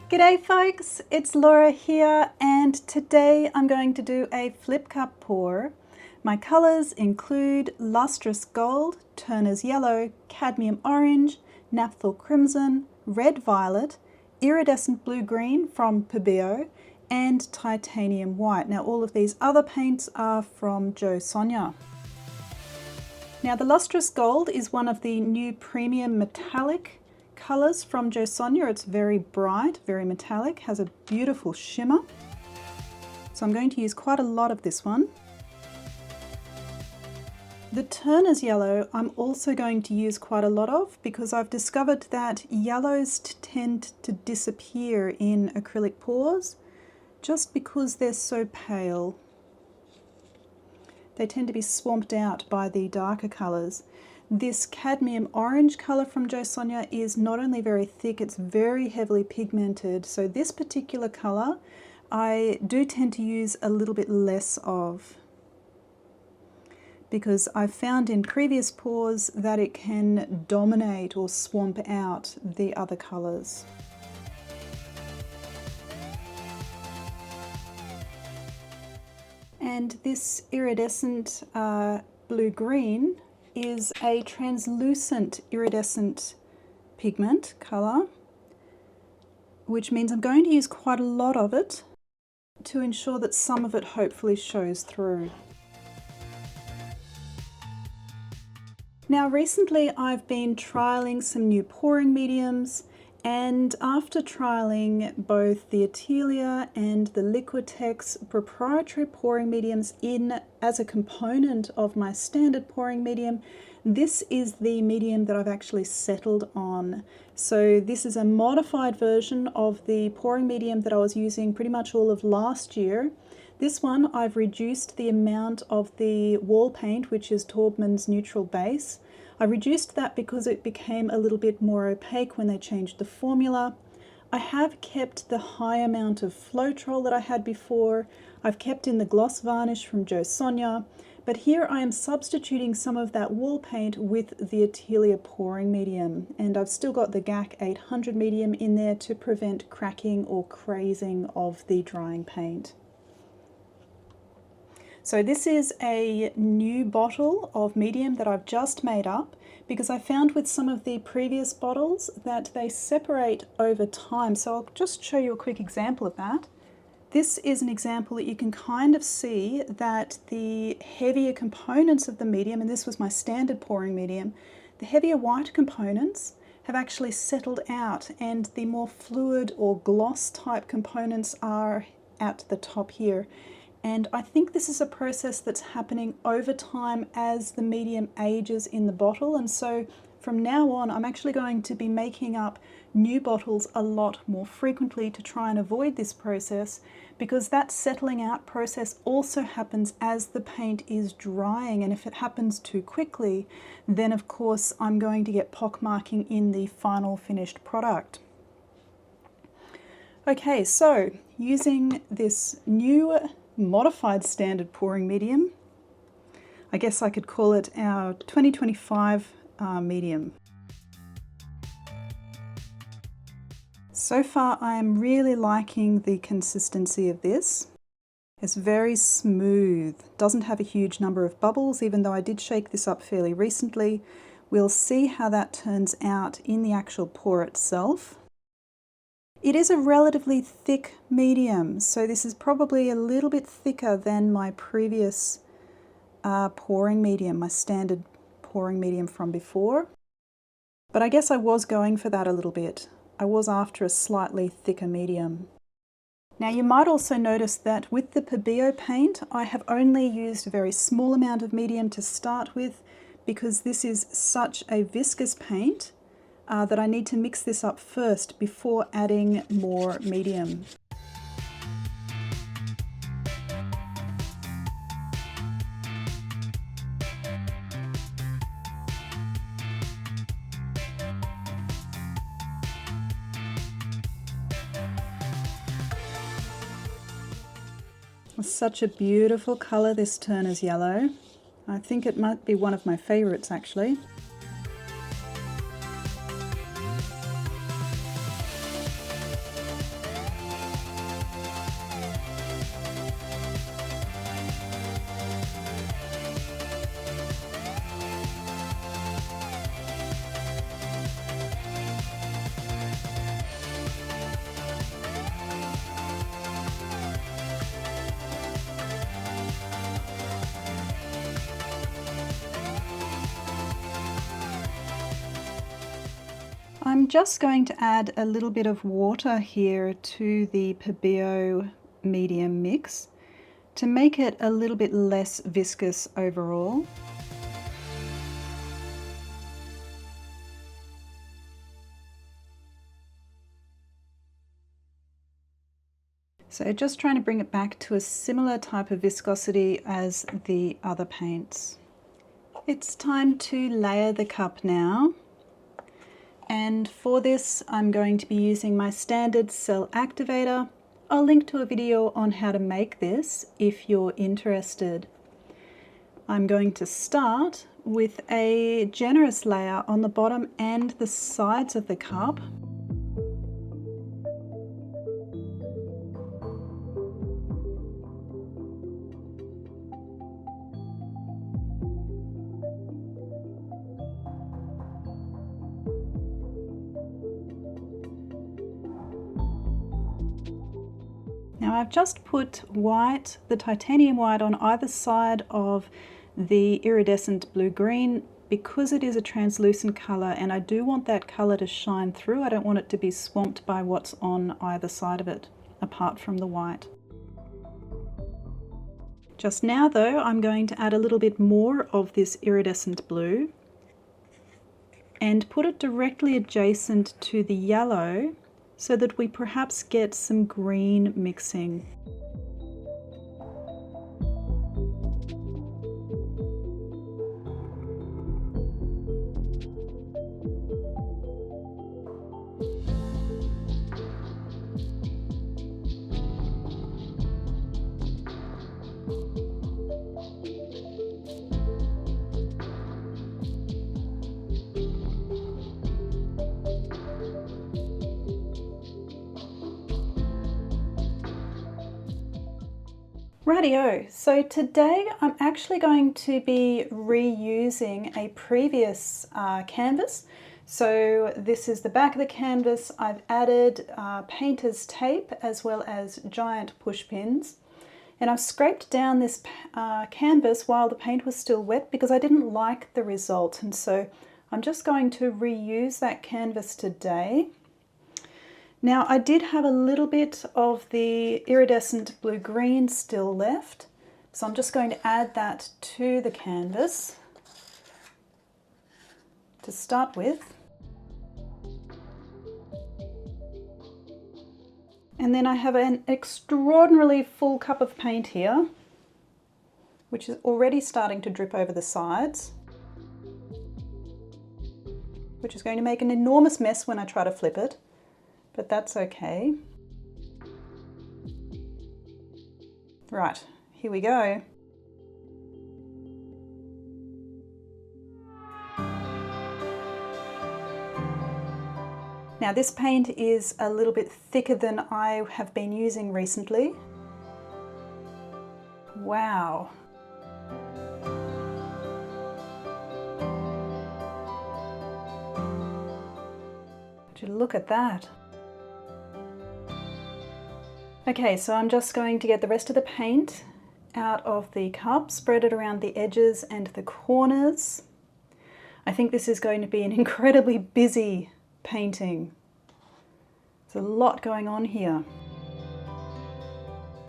G'day folks, it's Laura here, and today I'm going to do a flip cup pour. My colours include lustrous gold, Turner's yellow, cadmium orange, napthol crimson, red violet, iridescent blue-green from Pebeo, and titanium white. Now all of these other paints are from Jo Sonja. Now the lustrous gold is one of the new premium metallic colours from Jo Sonja. It's very bright, very metallic, has a beautiful shimmer. So I'm going to use quite a lot of this one. The Turner's yellow I'm also going to use quite a lot of because I've discovered that yellows tend to disappear in acrylic pours just because they're so pale. They tend to be swamped out by the darker colours. This cadmium orange colour from Jo Sonja is not only very thick, it's very heavily pigmented. So this particular colour I do tend to use a little bit less of because I've found in previous pours that it can dominate or swamp out the other colours. And this iridescent blue-green is a translucent iridescent pigment colour, which means I'm going to use quite a lot of it to ensure that some of it hopefully shows through. Now recently I've been trialling some new pouring mediums, and after trialling both the Atelier and the Liquitex proprietary pouring mediums as a component of my standard pouring medium, this is the medium that I've actually settled on. So this is a modified version of the pouring medium that I was using pretty much all of last year. This one I've reduced the amount of the wall paint, which is Taubman's neutral base. I reduced that because it became a little bit more opaque when they changed the formula. I have kept the high amount of Floetrol that I had before. I've kept in the gloss varnish from Jo Sonja, but here I am substituting some of that wall paint with the Atelier pouring medium, and I've still got the GAC 800 medium in there to prevent cracking or crazing of the drying paint. So this is a new bottle of medium that I've just made up because I found with some of the previous bottles that they separate over time. So I'll just show you a quick example of that. This is an example that you can kind of see that the heavier components of the medium, and this was my standard pouring medium, the heavier white components have actually settled out and the more fluid or gloss type components are at the top here. And I think this is a process that's happening over time as the medium ages in the bottle. And so from now on, I'm actually going to be making up new bottles a lot more frequently to try and avoid this process, because that settling out process also happens as the paint is drying. And if it happens too quickly, then of course I'm going to get pockmarking in the final finished product. Okay, so using this new modified standard pouring medium, I guess I could call it our 2025 medium. So far I am really liking the consistency of this. It's very smooth, doesn't have a huge number of bubbles, even though I did shake this up fairly recently. We'll see how that turns out in the actual pour itself. It is a relatively thick medium, so this is probably a little bit thicker than my previous pouring medium, my standard pouring medium from before. But I guess I was going for that a little bit. I was after a slightly thicker medium. Now you might also notice that with the Pebeo paint, I have only used a very small amount of medium to start with because this is such a viscous paint that I need to mix this up first before adding more medium. It's such a beautiful colour, this Turner's yellow. I think it might be one of my favourites actually. I'm just going to add a little bit of water here to the Pebeo medium mix to make it a little bit less viscous overall. So just trying to bring it back to a similar type of viscosity as the other paints. It's time to layer the cup now. And for this, I'm going to be using my standard cell activator. I'll link to a video on how to make this if you're interested. I'm going to start with a generous layer on the bottom and the sides of the cup. Now I've just put white, the titanium white, on either side of the iridescent blue-green because it is a translucent colour and I do want that colour to shine through. I don't want it to be swamped by what's on either side of it, apart from the white. Just now though, I'm going to add a little bit more of this iridescent blue and put it directly adjacent to the yellow so that we perhaps get some green mixing. Rightio, so today I'm actually going to be reusing a previous canvas. So this is the back of the canvas. I've added painter's tape as well as giant push pins. And I've scraped down this canvas while the paint was still wet because I didn't like the result. And so I'm just going to reuse that canvas today. Now I did have a little bit of the iridescent blue-green still left, so I'm just going to add that to the canvas to start with. And then I have an extraordinarily full cup of paint here, which is already starting to drip over the sides, which is going to make an enormous mess when I try to flip it. But that's okay. Right, here we go. Now this paint is a little bit thicker than I have been using recently. Wow. Would you look at that? Okay, so I'm just going to get the rest of the paint out of the cup, spread it around the edges and the corners. I think this is going to be an incredibly busy painting. There's a lot going on here.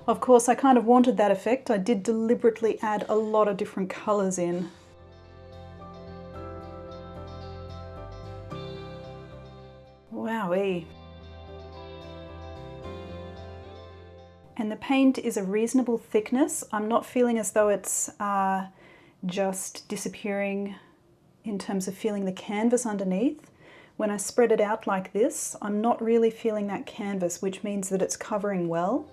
Of course, I kind of wanted that effect. I did deliberately add a lot of different colours in. Wowee. And the paint is a reasonable thickness. I'm not feeling as though it's just disappearing in terms of feeling the canvas underneath. When I spread it out like this, I'm not really feeling that canvas, which means that it's covering well.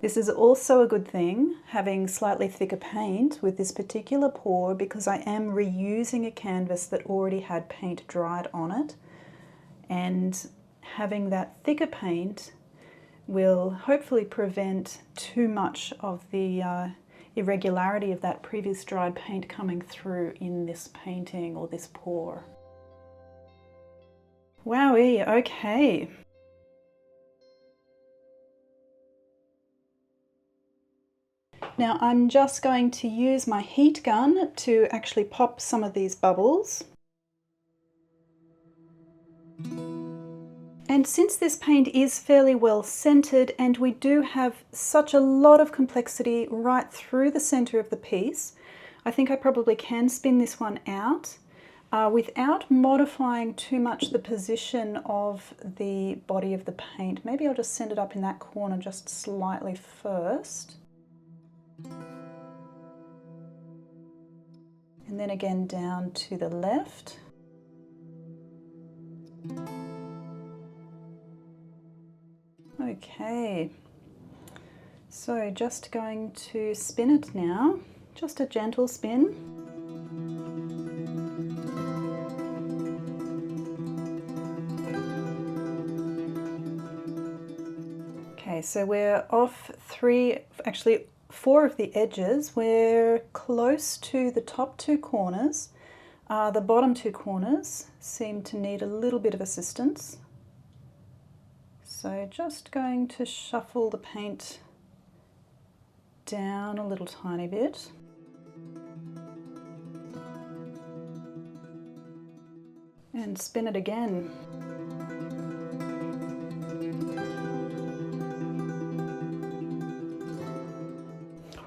This is also a good thing, having slightly thicker paint with this particular pour, because I am reusing a canvas that already had paint dried on it. And having that thicker paint will hopefully prevent too much of the irregularity of that previous dried paint coming through in this painting or this pour. Wowee, okay. Now I'm just going to use my heat gun to actually pop some of these bubbles. And since this paint is fairly well centered and we do have such a lot of complexity right through the center of the piece, I think I probably can spin this one out without modifying too much the position of the body of the paint. Maybe I'll just send it up in that corner just slightly first. And then again down to the left. Okay, so just going to spin it now, just a gentle spin. Okay, so we're off four of the edges. We're close to the top two corners. The bottom two corners seem to need a little bit of assistance. So just going to shuffle the paint down a little tiny bit. And spin it again.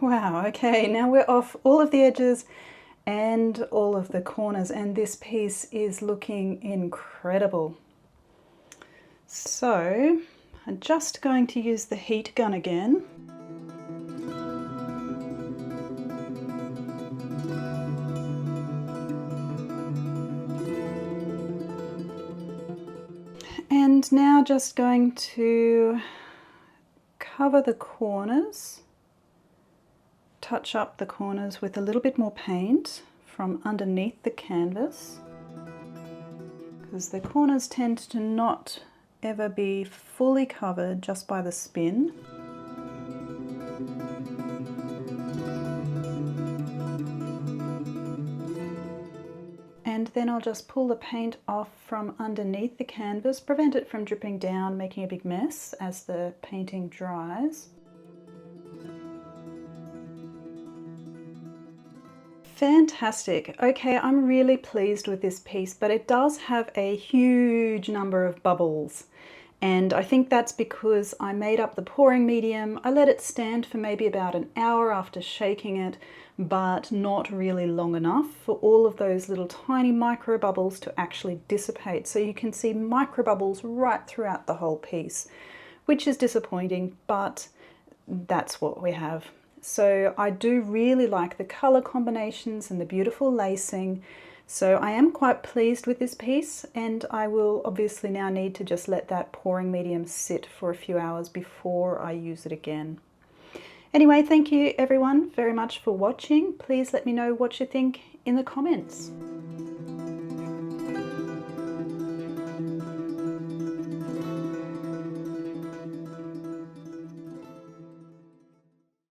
Wow, okay, now we're off all of the edges and all of the corners, and this piece is looking incredible. So I'm just going to use the heat gun again. And now just going to cover the corners, touch up the corners with a little bit more paint from underneath the canvas, because the corners tend to not ever be fully covered just by the spin. And then I'll just pull the paint off from underneath the canvas, prevent it from dripping down, making a big mess as the painting dries. Fantastic. Okay, I'm really pleased with this piece, but it does have a huge number of bubbles. And I think that's because I made up the pouring medium. I let it stand for maybe about an hour after shaking it, but not really long enough for all of those little tiny micro bubbles to actually dissipate. So you can see micro bubbles right throughout the whole piece, which is disappointing, but that's what we have. So I do really like the color combinations and the beautiful lacing. So I am quite pleased with this piece, and I will obviously now need to just let that pouring medium sit for a few hours before I use it again. Anyway, thank you everyone very much for watching. Please let me know what you think in the comments.